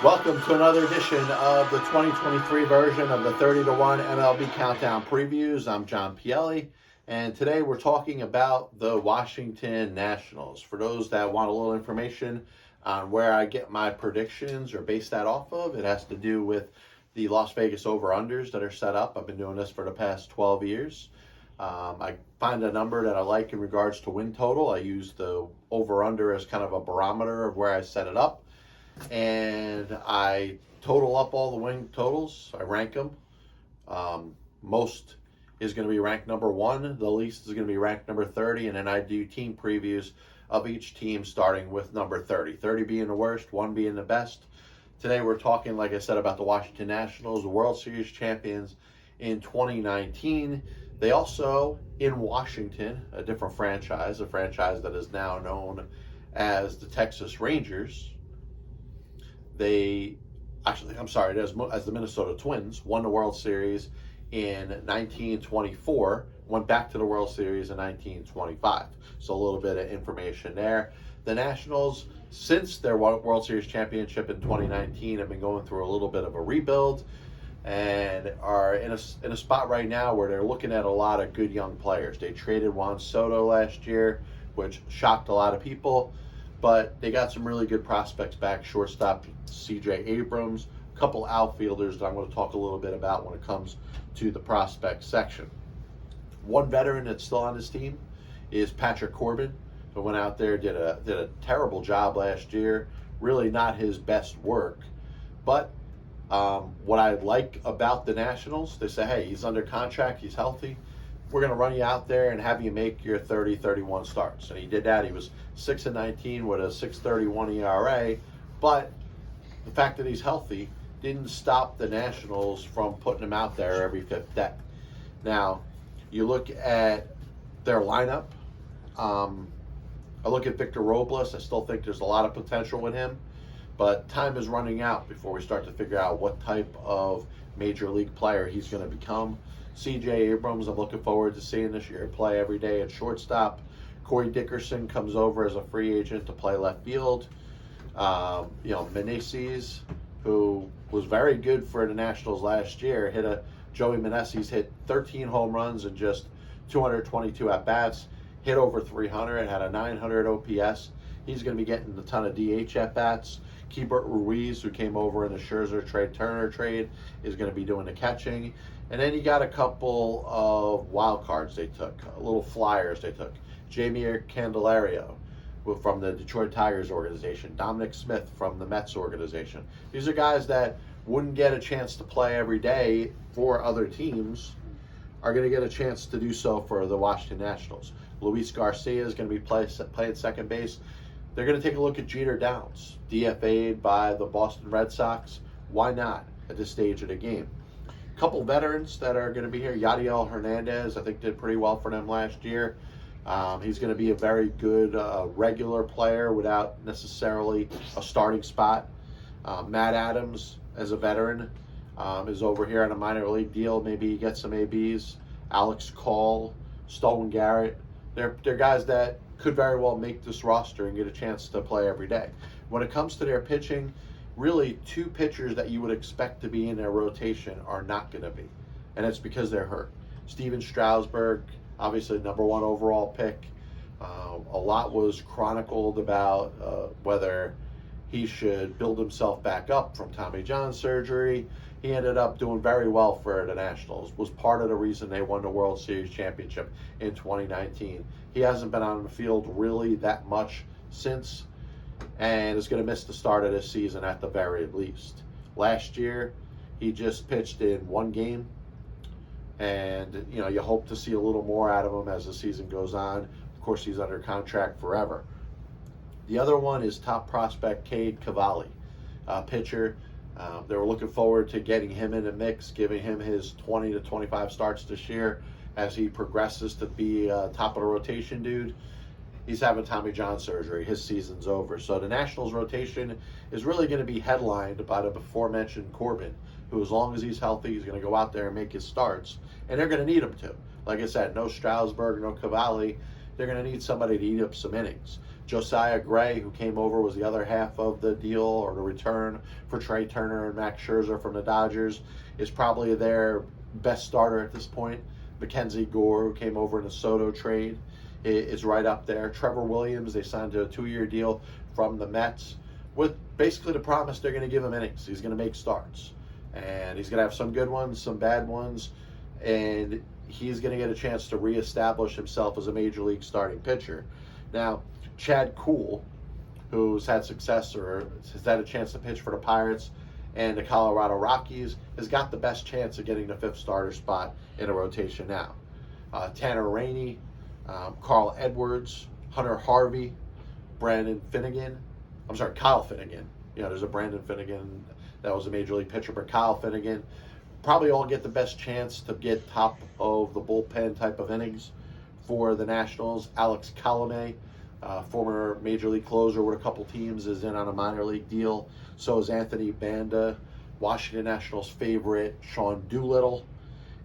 Welcome to another edition of the 2023 version of the 30 to 1 MLB Countdown Previews. I'm John Pielli, and today we're talking about the Washington Nationals. For those that want a little information on where I get my predictions or base that off of, it has to do with the Las Vegas over-unders that are set up. I've been doing this for the past 12 years. I find a number that I like in regards to win total. I use the over-under as kind of a barometer of where I set it up. And I total up all the win totals. I rank them. Most is going to be ranked number 1. The least is going to be ranked number 30. And then I do team previews of each team starting with number 30. 30 being the worst, 1 being the best. Today we're talking, like I said, about the Washington Nationals, the World Series champions in 2019. They also, in Washington, a different franchise, a franchise that is now known as the Texas Rangers. As the Minnesota Twins, won the World Series in 1924, went back to the World Series in 1925. So a little bit of information there. The Nationals, since their World Series championship in 2019, have been going through a little bit of a rebuild and are in a spot right now where they're looking at a lot of good young players. They traded Juan Soto last year, which shocked a lot of people. But they got some really good prospects back. Shortstop C.J. Abrams, a couple outfielders that I'm going to talk a little bit about when it comes to the prospect section. One veteran that's still on his team is Patrick Corbin, who went out there, did a terrible job last year. Really not his best work. But what I like about the Nationals, they say, hey, he's under contract, he's healthy. We're going to run you out there and have you make your 30, 31 starts. And he did that. He was 6-19 with a 6.31 ERA. But the fact that he's healthy didn't stop the Nationals from putting him out there every fifth day. Now, you look at their lineup. I look at Victor Robles. I still think there's a lot of potential in him. But time is running out before we start to figure out what type of major league player he's going to become. C.J. Abrams, I'm looking forward to seeing this year play every day at shortstop. Corey Dickerson comes over as a free agent to play left field. Meneses, who was very good for the Nationals last year, Joey Meneses hit 13 home runs and just 222 at-bats, hit over 300, had a 900 OPS. He's going to be getting a ton of DH at-bats. Keibert Ruiz, who came over in the Scherzer Turner trade, is going to be doing the catching. And then you got a couple of wild cards they took, little flyers they took. Jamier Candelario from the Detroit Tigers organization, Dominic Smith from the Mets organization. These are guys that wouldn't get a chance to play every day for other teams, are going to get a chance to do so for the Washington Nationals. Luis Garcia is going to be playing second base. They're going to take a look at Jeter Downs, DFA'd by the Boston Red Sox. Why not at this stage of the game? A couple veterans that are going to be here. Yadiel Hernandez, I think, did pretty well for them last year. He's going to be a very good regular player without necessarily a starting spot. Matt Adams, as a veteran, is over here on a minor league deal. Maybe he gets some ABs. Alex Call, Stolen Garrett. They're guys that could very well make this roster and get a chance to play every day. When it comes to their pitching, really 2 pitchers that you would expect to be in their rotation are not going to be. And it's because they're hurt. Steven Strasburg, obviously number 1 overall pick. A lot was chronicled about whether he should build himself back up from Tommy John surgery. He ended up doing very well for the Nationals, was part of the reason they won the World Series championship in 2019. He hasn't been on the field really that much since, and is going to miss the start of this season at the very least. Last year, he just pitched in 1 game, and you hope to see a little more out of him as the season goes on. Of course, he's under contract forever. The other one is top prospect Cade Cavalli, pitcher. They were looking forward to getting him in the mix, giving him his 20 to 25 starts this year as he progresses to be top of the rotation dude. He's having Tommy John surgery. His season's over. So the Nationals rotation is really going to be headlined by the before-mentioned Corbin, who, as long as he's healthy, he's going to go out there and make his starts. And they're going to need him to. Like I said, no Strasburg, no Cavalli. They're going to need somebody to eat up some innings. Josiah Gray, who came over, was the other half of the deal or the return for Trey Turner and Max Scherzer from the Dodgers, is probably their best starter at this point. Mackenzie Gore, who came over in the Soto trade, is right up there. Trevor Williams, they signed to a 2-year deal from the Mets with basically the promise they're going to give him innings. He's going to make starts. And he's going to have some good ones, some bad ones. And he's going to get a chance to reestablish himself as a major league starting pitcher. Now, Chad Kuhl, who's had success or has had a chance to pitch for the Pirates and the Colorado Rockies, has got the best chance of getting the 5th starter spot in a rotation now. Tanner Rainey, Carl Edwards, Hunter Harvey, Kyle Finnegan. There's a Brandon Finnegan that was a major league pitcher, but Kyle Finnegan probably all get the best chance to get top of the bullpen type of innings for the Nationals. Alex Colomé, former major league closer with a couple teams, is in on a minor league deal. So is Anthony Banda, Washington Nationals favorite Sean Doolittle,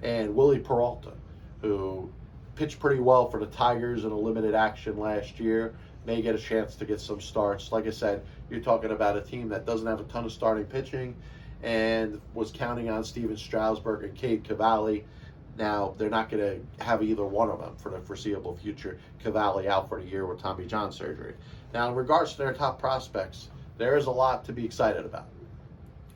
and Willie Peralta, who pitched pretty well for the Tigers in a limited action last year, may get a chance to get some starts. Like I said, you're talking about a team that doesn't have a ton of starting pitching and was counting on Steven Strasburg and Cade Cavalli. Now, they're not going to have either one of them for the foreseeable future. Cavalli out for the year with Tommy John surgery. Now, in regards to their top prospects, there is a lot to be excited about.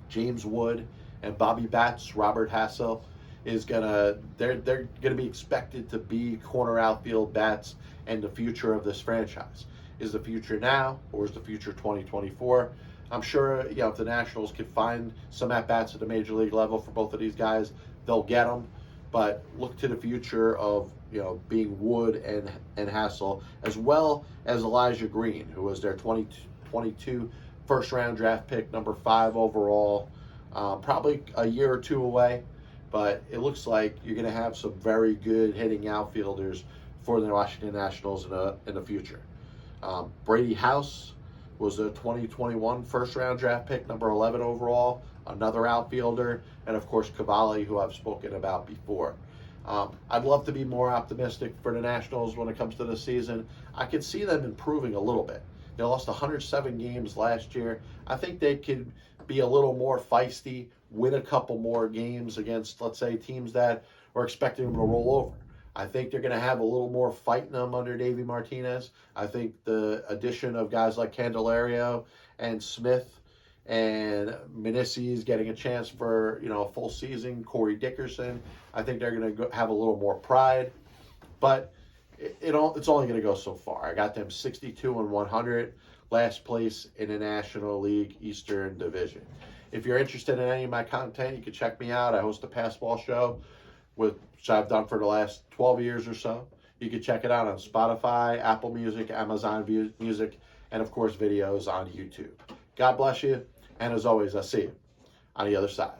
James Wood and Bobby Batts, Robert Hassel, they're gonna be expected to be corner outfield bats and the future of this franchise. Is the future now or is the future 2024? I'm sure if the Nationals could find some at bats at the major league level for both of these guys, they'll get them. But look to the future of being Wood and Hassel, as well as Elijah Green, who was their 2022 first-round draft pick, number 5 overall, probably a year or two away. But it looks like you're going to have some very good hitting outfielders for the Washington Nationals in the future. Brady House was a 2021 first-round draft pick, number 11 overall, another outfielder, and of course Cavalli, who I've spoken about before. I'd love to be more optimistic for the Nationals when it comes to the season. I could see them improving a little bit. They lost 107 games last year. I think they could be a little more feisty, win a couple more games against, let's say, teams that are expecting them to roll over. I think they're going to have a little more fight in them under Davey Martinez. I think the addition of guys like Candelario and Smith and Meneses getting a chance for a full season, Corey Dickerson, I think they're going to have a little more pride. But it's only going to go so far. I got them 62-100, last place in the National League Eastern Division. If you're interested in any of my content, you can check me out. I host a Passball show, which I've done for the last 12 years or so. You can check it out on Spotify, Apple Music, Amazon Music, and of course videos on YouTube. God bless you, and as always, I'll see you on the other side.